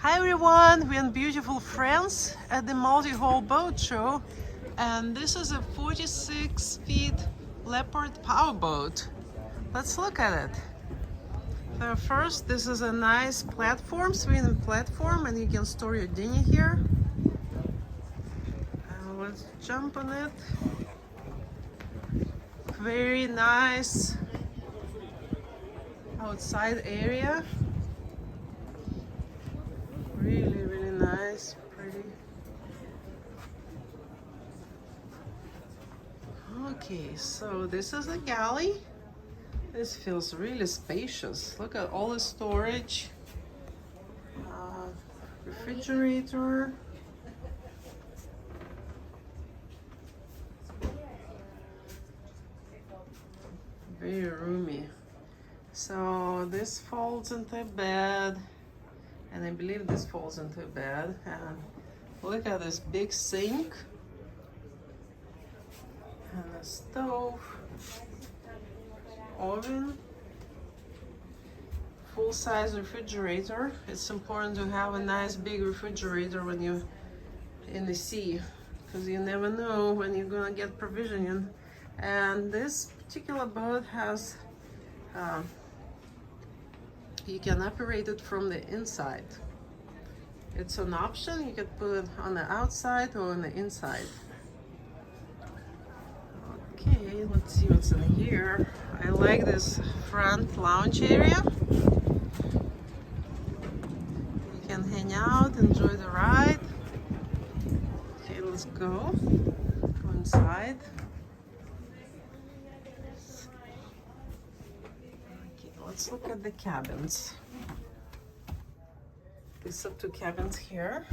Hi everyone, we're in beautiful France at the Multihull boat show, and this is a 46 feet Leopard powerboat. Let's look at it. So first, this is a nice platform, swinging platform, and you can store your dinghy here. Let's jump on it. Very nice outside area. Really nice, pretty. Okay, so this is a galley. This feels really spacious. Look at all the storage. Refrigerator. Very roomy. So this folds into bed. And I believe this falls into bed. And look at this big sink. And a stove. Oven. Full-size refrigerator. It's important to have a nice big refrigerator when you're in the sea, because you never know when you're gonna get provisioning. And this particular boat has you can operate it from the inside. It's an option. You can put it on the outside or on the inside. Okay, let's see what's in here. I like this front lounge area. You can hang out, enjoy the ride. Okay, let's go inside. Let's look at the cabins. These are two cabins here.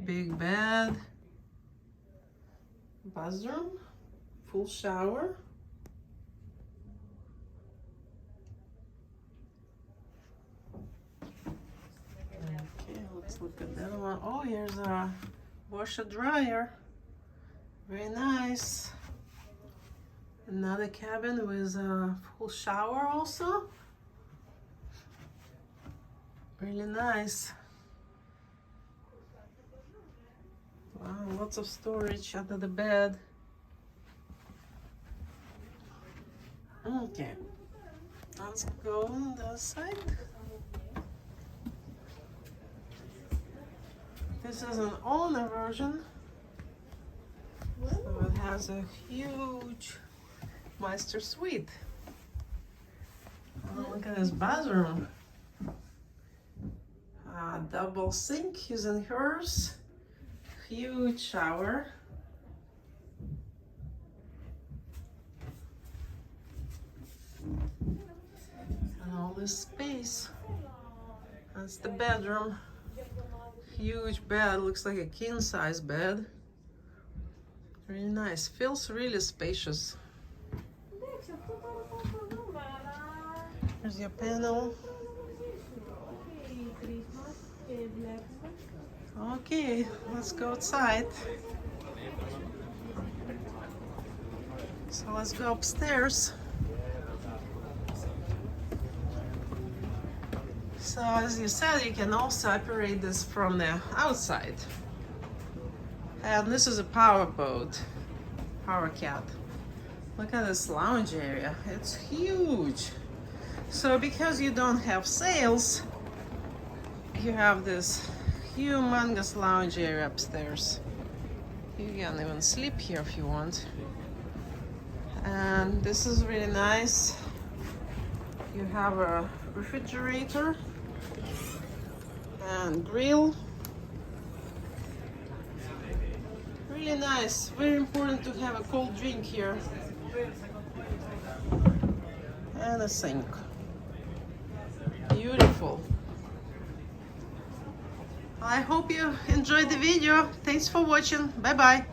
Big bed, bathroom, full shower. Okay, let's look at that one. Oh, here's a washer dryer. Very nice. Another cabin with a full shower also. Really nice. Wow, lots of storage under the bed. Okay, let's go on the side. This is an owner version. So it has a huge master suite. Oh, look at this bathroom. Double sink, his and hers. Huge shower. And all this space. That's the bedroom. Huge bed, looks like a king size bed. Really nice, feels really spacious. Here's your panel. Okay, let's go outside. So let's go upstairs. So as you said, you can also operate this from the outside. And this is a power boat, power cat. Look at this lounge area, it's huge. So because you don't have sails, you have this humongous lounge area upstairs. You can even sleep here if you want. And this is really nice. You have a refrigerator and grill. Really nice. Very important to have a cold drink here. And a sink. Beautiful. I hope you enjoyed the video. Thanks for watching. Bye bye.